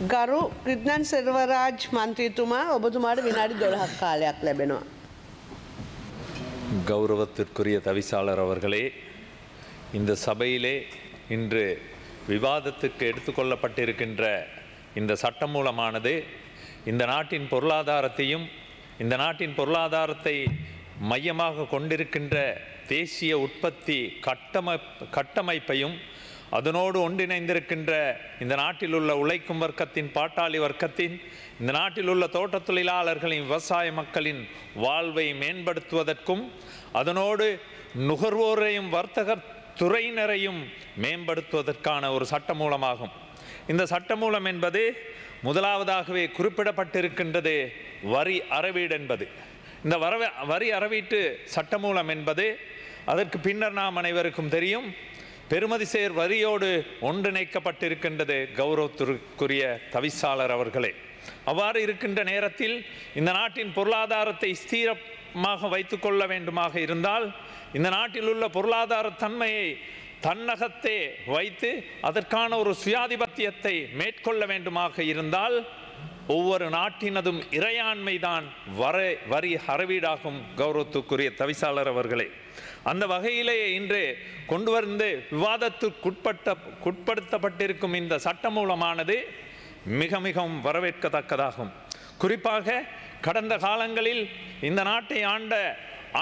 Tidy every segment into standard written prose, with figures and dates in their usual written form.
ගරු ක්‍රිද්නන් සෙර්වරාජ් මන්ත්‍රීතුමා ඔබතුමාට විනාඩි 12ක් කාලයක් ලැබෙනවා. கௌரவத்திற்குரிய தவிசாளர் அவர்களே, இந்த சபையிலே இன்று விவாதத்துக்கு எடுத்துக்கொள்ளப்பட்டிருக்கின்ற இந்த சட்டமூலமானது இந்த நாட்டின் பொருளாதாரத்தையும் இந்த நாட்டின் பொருளாதாரத்தை மையமாக கொண்டிருக்கின்ற தேசிய உற்பத்தி கட்டமைப்பையும் அதனோடு ஒன்றிணைந்திருக்கின்ற இந்த நாட்டில் உள்ள உழைக்கும் வர்க்கத்தின் பாட்டாளி வர்க்கத்தின் இந்த நாட்டில் உள்ள தோட்டத் தொழிலாளர்களின் விவசாய மக்களின் வாழ்வை மேம்படுத்துவதற்கும் அதனோடு நுகர்வோரையும் வர்த்தக துறையினரையும் மேம்படுத்துவதற்கான ஒரு சட்டமூலமாகும். இந்த சட்டமூலம் என்பது முதலாவதாகவே குறிப்பிடப்பட்டிருக்கின்றது வரி அறவீடு என்பது. இந்த வரி அறவீட்டு சட்டமூலம் என்பது அதற்கு பின்னர் நாம் அனைவருக்கும் தெரியும் பெறுமதிசேர் வரியோடு ஒன்றிணைக்கப்பட்டிருக்கின்றது. கௌரவத்திற்குரிய தவிசாளர் அவர்களே, அவ்வாறு இருக்கின்ற நேரத்தில் இந்த நாட்டின் பொருளாதாரத்தை ஸ்திரமாக வைத்துக்கொள்ள வேண்டுமாக இருந்தால் இந்த நாட்டில் உள்ள பொருளாதார தன்மையை தன்னகத்தே வைத்து அதற்கான ஒரு சுயாதிபத்தியத்தை மேற்கொள்ள வேண்டுமாக இருந்தால் ஒவ்வொரு நாட்டினதும் இறையாண்மைதான் வரி அறவீடாகும். கௌரவத்துக்குரிய தவிசாளர் அவர்களே, அந்த வகையிலே இன்று கொண்டு வந்து விவாதத்துக்குட்படுத்தப்பட்டிருக்கும் இந்த சட்டமூலமானது மிகவும் வரவேற்கத்தக்கதாகும். குறிப்பாக கடந்த காலங்களில் இந்த நாட்டை ஆண்ட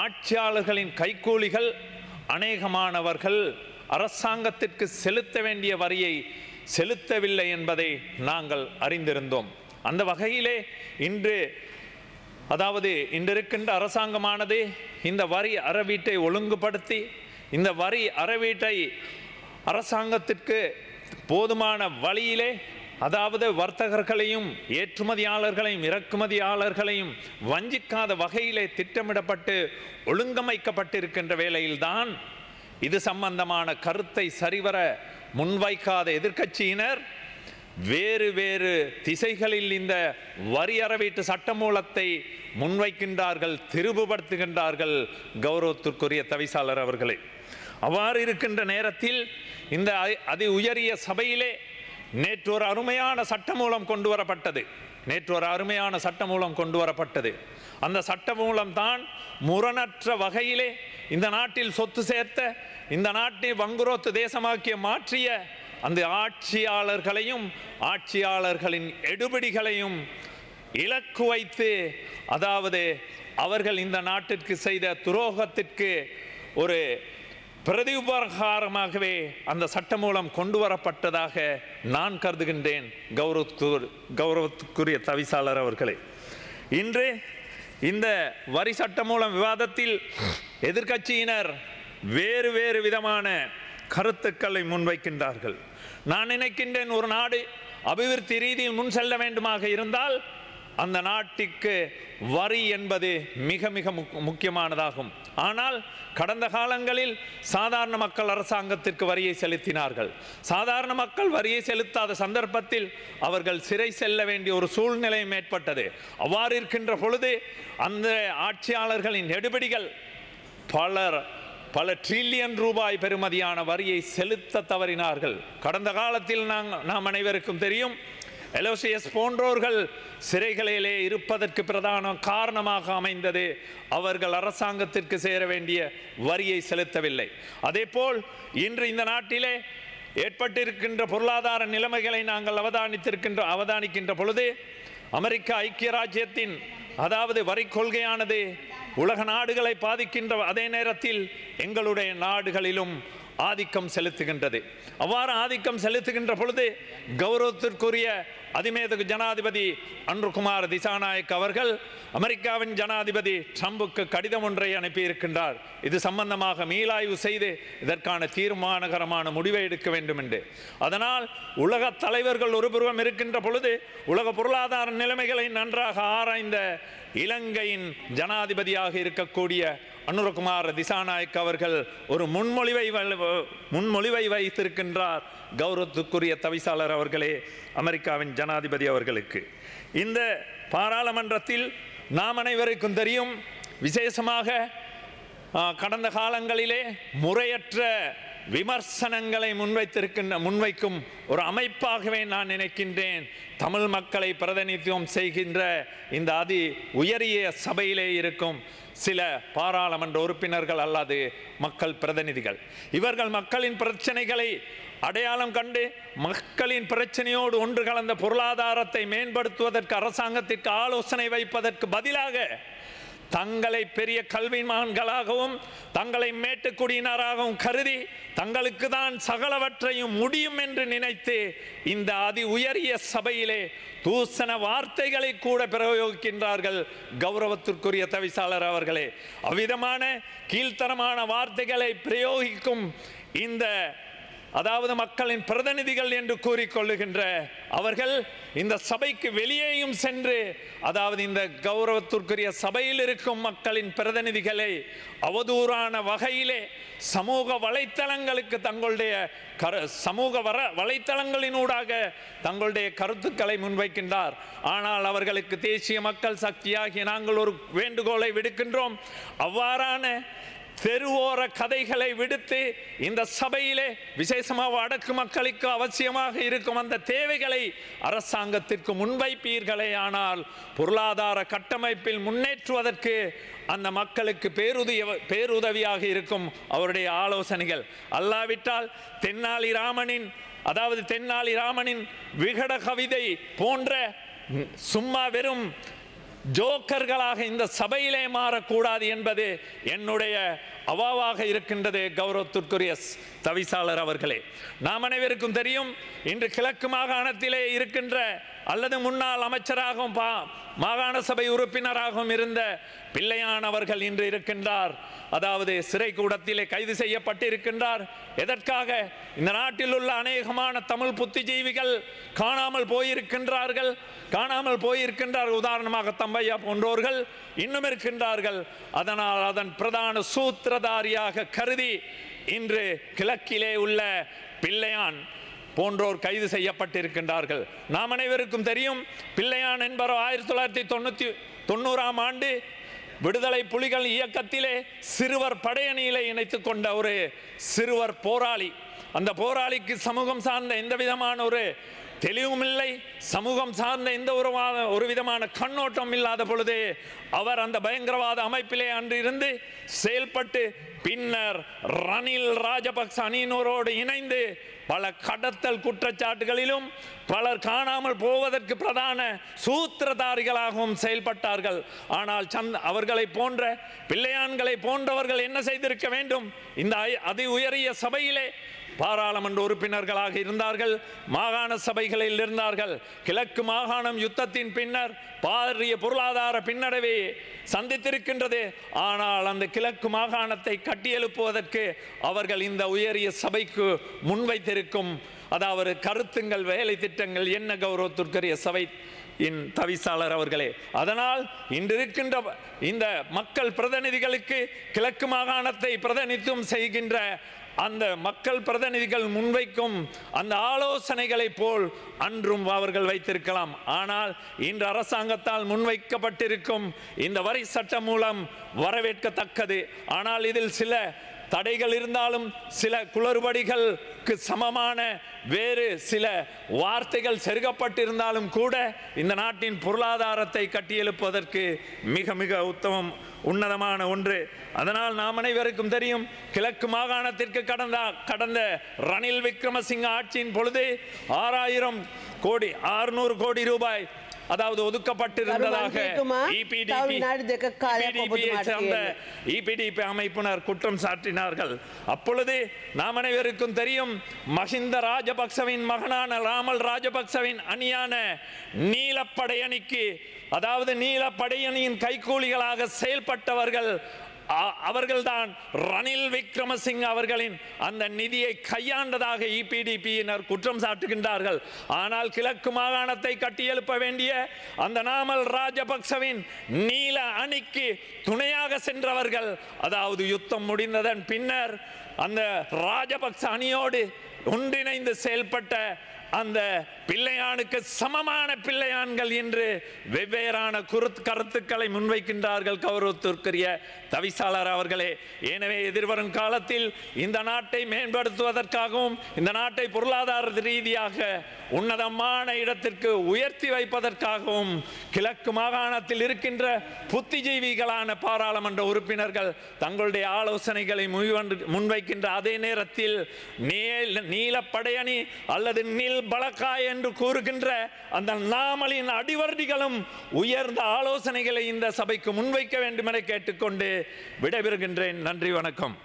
ஆட்சியாளர்களின் கைக்கூலிகள் அநேகமானவர்கள் அரசாங்கத்திற்கு செலுத்த வேண்டிய வரியை செலுத்தவில்லை என்பதை நாங்கள் அறிந்திருந்தோம். அந்த வகையிலே இன்றிருக்கின்ற அரசாங்கமானது இந்த வரி அறவீட்டை ஒழுங்குபடுத்தி இந்த வரி அறவீட்டை அரசாங்கத்திற்கு போதுமான வழியிலே வர்த்தகர்களையும் ஏற்றுமதியாளர்களையும் இறக்குமதியாளர்களையும் வஞ்சிக்காத வகையிலே திட்டமிடப்பட்டு ஒழுங்கமைக்கப்பட்டிருக்கின்ற வேளையில்தான் இது சம்பந்தமான கருத்தை சரிவர முன்வைக்காத எதிர்க்கட்சியினர் வேறு வேறு திசைகளில் இந்த வரி அறவீட்டு சட்டமூலத்தை முன்வைக்கின்றார்கள், திருவுபடுத்துகின்றார்கள். கௌரவத்திற்குரிய தவிசாளர் அவர்களே, அவ்வாறு இருக்கின்ற நேரத்தில் இந்த அதி உயரிய சபையிலே நேற்று ஒரு அருமையான சட்டமூலம் கொண்டு வரப்பட்டது. அந்த சட்டமூலம் தான் முரணற்ற வகையிலே இந்த நாட்டில் சொத்து சேர்த்த இந்த நாட்டை வங்குரோத்து தேசமாக்கிய மாற்றிய அந்த ஆட்சியாளர்களையும் ஆட்சியாளர்களின் எடுபிடிகளையும் இலக்கு வைத்து அவர்கள் இந்த நாட்டிற்கு செய்த துரோகத்திற்கு ஒரு பிரதியுபகாரமாகவே அந்த சட்டமூலம் கொண்டு வரப்பட்டதாக நான் கருதுகின்றேன். கௌரவத்துக்குரிய தவிசாளர் அவர்களே, இன்று இந்த வரி சட்டமூலம் விவாதத்தில் எதிர்க்கட்சியினர் வேறு வேறு விதமான கருத்துக்களை முன்வைக்கின்றார்கள். நான் நினைக்கின்றேன், ஒரு நாடு அபிவிருத்தி ரீதியில் முன் செல்ல வேண்டுமாக இருந்தால் அந்த நாட்டிற்கு வரி என்பது மிக முக்கியமானதாகும். ஆனால் கடந்த காலங்களில் சாதாரண மக்கள் அரசாங்கத்திற்கு வரியை செலுத்தினார்கள். சாதாரண மக்கள் வரியை செலுத்தாத சந்தர்ப்பத்தில் அவர்கள் சிறை செல்ல வேண்டிய ஒரு சூழ்நிலையும் ஏற்பட்டது. அவ்வாறு இருக்கின்ற பொழுது அந்த ஆட்சியாளர்களின் எடுபிடிகள் பல ட்ரில்லியன் ரூபாய் பெறுமதியான வரியை செலுத்த தவறினார்கள். கடந்த காலத்தில் நாம் அனைவருக்கும் தெரியும், எலோசியஸ் போன்றோர்கள் சிறைகளிலே இருப்பதற்கு பிரதான காரணமாக அமைந்தது அவர்கள் அரசாங்கத்திற்கு சேர வேண்டிய வரியை செலுத்தவில்லை. அதேபோல் இன்று இந்த நாட்டிலே ஏற்பட்டிருக்கின்ற பொருளாதார நிலைமைகளை நாங்கள் அவதானிக்கின்ற பொழுது அமெரிக்க ஐக்கிய ராஜ்யத்தின் வரி கொள்கையானது உலக நாடுகளை பாதிக்கின்ற அதே நேரத்தில் எங்களுடைய நாடுகளிலும் ஆதிக்கம் செலுத்துகின்றது. அவ்வாறு ஆதிக்கம் செலுத்துகின்ற பொழுது கௌரவத்திற்குரிய அதிமேதகு ஜனாதிபதி அன்ருகுமார் திசாநாயக் அவர்கள் அமெரிக்காவின் ஜனாதிபதி ட்ரம்புக்கு கடிதம் ஒன்றை அனுப்பியிருக்கின்றார். இது சம்பந்தமாக மீளாய்வு செய்து இதற்கான தீர்மானகரமான முடிவை எடுக்க வேண்டும் என்று. அதனால் உலக தலைவர்கள் ஒருபுறம் இருக்கின்ற பொழுது உலக பொருளாதார நிலைமைகளை நன்றாக ஆராய்ந்த இலங்கையின் ஜனாதிபதியாக இருக்கக்கூடிய அனுரகுமார் திசாநாயக் அவர்கள் ஒரு முன்மொழிவை வைத்திருக்கின்றார். கௌரவத்துக்குரிய தவிசாளர் அவர்களே, அமெரிக்காவின் ஜனாதிபதி அவர்களுக்கு இந்த பாராளுமன்றத்தில் நாம் அனைவருக்கும் தெரியும், விசேஷமாக கடந்த காலங்களிலே முறையற்ற விமர்சனங்களை முன்வைக்கும் ஒரு அமைப்பாகவே நான் நினைக்கின்றேன். தமிழ் மக்களை பிரதிநிதித்துவம் செய்கின்ற இந்த அதி உயரிய சபையிலே இருக்கும் சில பாராளுமன்ற உறுப்பினர்கள் அல்லது மக்கள் பிரதிநிதிகள், இவர்கள் மக்களின் பிரச்சனைகளை அடையாளம் கண்டு மக்களின் பிரச்சனையோடு ஒன்று கலந்த பொருளாதாரத்தை மேம்படுத்துவதற்கு அரசாங்கத்திற்கு ஆலோசனை வைப்பதற்கு பதிலாக தங்களை பெரிய கல்விமான்களாகவும் தங்களை மேட்டுக்குடியினராகவும் கருதி தங்களுக்கு தான் சகலவற்றையும் முடியும் என்று நினைத்து இந்த அதி உயரிய சபையிலே தூசண வார்த்தைகளை கூட பிரயோகிக்கின்றார்கள். கௌரவத்திற்குரிய தவிசாளர் அவர்களே, அவ்விதமான கீழ்த்தரமான வார்த்தைகளை பிரயோகிக்கும் இந்த அதாவது மக்களின் பிரதிநிதிகள் என்று கூறிக்கொள்ளுகின்ற அவர்கள் இந்த சபைக்கு வெளியேயும் சென்று அதாவது இந்த கௌரவத்திற்குரிய சபையில் இருக்கும் மக்களின் பிரதிநிதிகளை அவதூறான வகையிலே சமூக வலைத்தளங்களுக்கு தங்களுடைய வலைத்தளங்களினூடாக தங்களுடைய கருத்துக்களை முன்வைக்கின்றார். ஆனால் அவர்களுக்கு தேசிய மக்கள் சக்தியாகி நாங்கள் ஒரு வேண்டுகோளை விடுக்கின்றோம். அவ்வாறான தெருவோர கதைகளை விடுத்து இந்த சபையிலே விசேஷமாக வடக்கு மக்களுக்கு அவசியமாக இருக்கும் அந்த தேவைகளை அரசாங்கத்திற்கு முன்வைப்பீர்களே ஆனால் பொருளாதார கட்டமைப்பில் முன்னேற்றுவதற்கு அந்த மக்களுக்கு பேருதவியாக இருக்கும் அவருடைய ஆலோசனைகள். அல்லாவிட்டால் தென்னாலி ராமனின் விகட கவிதை போன்ற சும்மா வெறும் ஜோக்கர்களாக இந்த சபையிலே மாறக்கூடாது என்பது என்னுடைய அவாவாக இருக்கின்றது. கௌரவத்திற்குரிய தவிசாளர் அவர்களே, நாம் அனைவருக்கும் தெரியும், இன்று கிழக்கு மாகாணத்திலே இருக்கின்ற அல்லது முன்னாள் அமைச்சராகவும் மாகாண சபை உறுப்பினராகவும் இருந்த பிள்ளையான் அவர்கள் இன்று இருக்கின்றார். அதாவது சிறை கூடத்திலே கைது செய்யப்பட்டிருக்கின்றார். எதற்காக? இந்த நாட்டில் உள்ள அநேகமான தமிழ் புத்திஜீவிகள் காணாமல் போயிருக்கின்றார்கள். உதாரணமாக தம்பையா போன்றோர்கள் இன்னும் இருக்கின்றார்கள். அதனால் அதன் பிரதான சூத்திரதாரியாக கருதி இன்று கிழக்கிலே உள்ள பிள்ளையான் போன்றோர் கைது செய்யப்பட்டிருக்கின்றார்கள். நாம் அனைவருக்கும் தெரியும், பிள்ளையான் என்பவர் 1990ஆம் ஆண்டு விடுதலை புலிகள் இயக்கத்திலே சிறுவர் படையணியிலே இணைத்துக் கொண்ட ஒரு சிறுவர் போராளி. அந்த போராளிக்கு சமூகம் சார்ந்த எந்த விதமான ஒரு தெளிவும் இல்லை, சமூகம் சார்ந்த எந்த ஒரு விதமான கண்ணோட்டம் இல்லாத பொழுதே அவர் அந்த பயங்கரவாத அமைப்பிலே அன்றிருந்து செயல்பட்டு பின்னர் ரணில் ராஜபக்ச அணியினரோடு இணைந்து பல கடத்தல் குற்றச்சாட்டுகளிலும் பலர் காணாமல் போவதற்கு பிரதான சூத்திரதாரிகளாகவும் செயல்பட்டார்கள். ஆனால் அவர்களை போன்ற பிள்ளையான்களை போன்றவர்கள் என்ன செய்திருக்க வேண்டும்? இந்த அதி உயரிய சபையிலே பாராளுமன்ற உறுப்பினர்களாக இருந்தார்கள், மாகாண சபைகளில் இருந்தார்கள். கிழக்கு மாகாணம் யுத்தத்தின் பின்னர் பாரிய பொருளாதார பின்னடைவை சந்தித்திருக்கின்றது. ஆனால் அந்த கிழக்கு மாகாணத்தை கட்டியெழுப்புவதற்கு அவர்கள் இந்த உயரிய சபைக்கு முன்வைத்திருக்கும் அதாவது கருத்துங்கள், வேலை திட்டங்கள் என்ன கௌரவத்திற்குரிய சபை தவிசாளர் அவர்களே. அதனால் இன்றிருக்கின்ற இந்த மக்கள் பிரதிநிதிகளுக்கு கிழக்கு மாகாணத்தை பிரதிநிதித்துவம் செய்கின்ற அந்த மக்கள் பிரதிநிதிகள் முன்வைக்கும் அந்த ஆலோசனைகளை போல் அன்றும் அவர்கள் வைத்திருக்கலாம். ஆனால் இன்று அரசாங்கத்தால் முன்வைக்கப்பட்டிருக்கும் இந்த வரி சட்டம் மூலம் வரவேற்கத்தக்கது. ஆனால் இதில் சில தடைகள் இருந்தாலும் சில குளறுபடிகளுக்கு சமமான வேறு சில வார்த்தைகள் செருகப்பட்டிருந்தாலும் கூட இந்த நாட்டின் பொருளாதாரத்தை கட்டியெழுப்பதற்கு மிக மிக உன்னதமான ஒன்று. அதனால் நாம் அனைவருக்கும் தெரியும், கிழக்கு மாகாணத்திற்கு கடந்த ரணில் விக்ரமசிங்க ஆட்சியின் பொழுது 600 கோடி ரூபாய் அதாவது ஒதுக்கப்பட்டிருந்ததாக EPDP அமைப்பினர் குற்றம் சாட்டினார்கள். அப்பொழுது நாம் அனைவருக்கும் தெரியும், மஹிந்த ராஜபக்சவின் மகனான ராமல் ராஜபக்சவின் அணியான நீலப்படையணிக்கு அதாவது நீலப்படையணியின் கைக்கூலிகளாக செயல்பட்டவர்கள் அவர்கள்தான் ரணில் விக்ரமசிங்க அவர்களின் அந்த நிதியை கையாண்டதாக EPDPயினர் குற்றம் சாட்டுகின்றார்கள். ஆனால் கிழக்கு மாகாணத்தை கட்டியெழுப்ப வேண்டிய அந்த நாமல் ராஜபக்சவின் நீல அணிக்கு துணையாக சென்றவர்கள் அதாவது யுத்தம் முடிந்ததன் பின்னர் அந்த ராஜபக்ச அணியோடு ஒன்றிணைந்து செயல்பட்ட அந்த பிள்ளையானுக்கு சமமான பிள்ளையான்கள் என்று வெவ்வேறான கருத்துக்களை முன்வைக்கின்றார்கள் கௌரவத்திற்குரிய தவிசாளர் அவர்களே. எனவே எதிர்வரும் காலத்தில் இந்த நாட்டை மேம்படுத்துவதற்காகவும் இந்த நாட்டை பொருளாதார ரீதியாக உன்னதமான இடத்திற்கு உயர்த்தி வைப்பதற்காகவும் கிழக்கு மாகாணத்தில் இருக்கின்ற புத்திஜீவிகளான பாராளுமன்ற உறுப்பினர்கள் தங்களுடைய ஆலோசனைகளை முன்வைக்கின்ற அதே நேரத்தில் நீலப்படையணி அல்லது நீல் பலக்காய் என்று கூறுகின்ற அந்த நாமலின் அடிவர்டிகளும் உயர்ந்த ஆலோசனைகளை இந்த சபைக்கு முன்வைக்க வேண்டும் என கேட்டுக்கொண்டு விடைபெறுகின்றேன். நன்றி, வணக்கம்.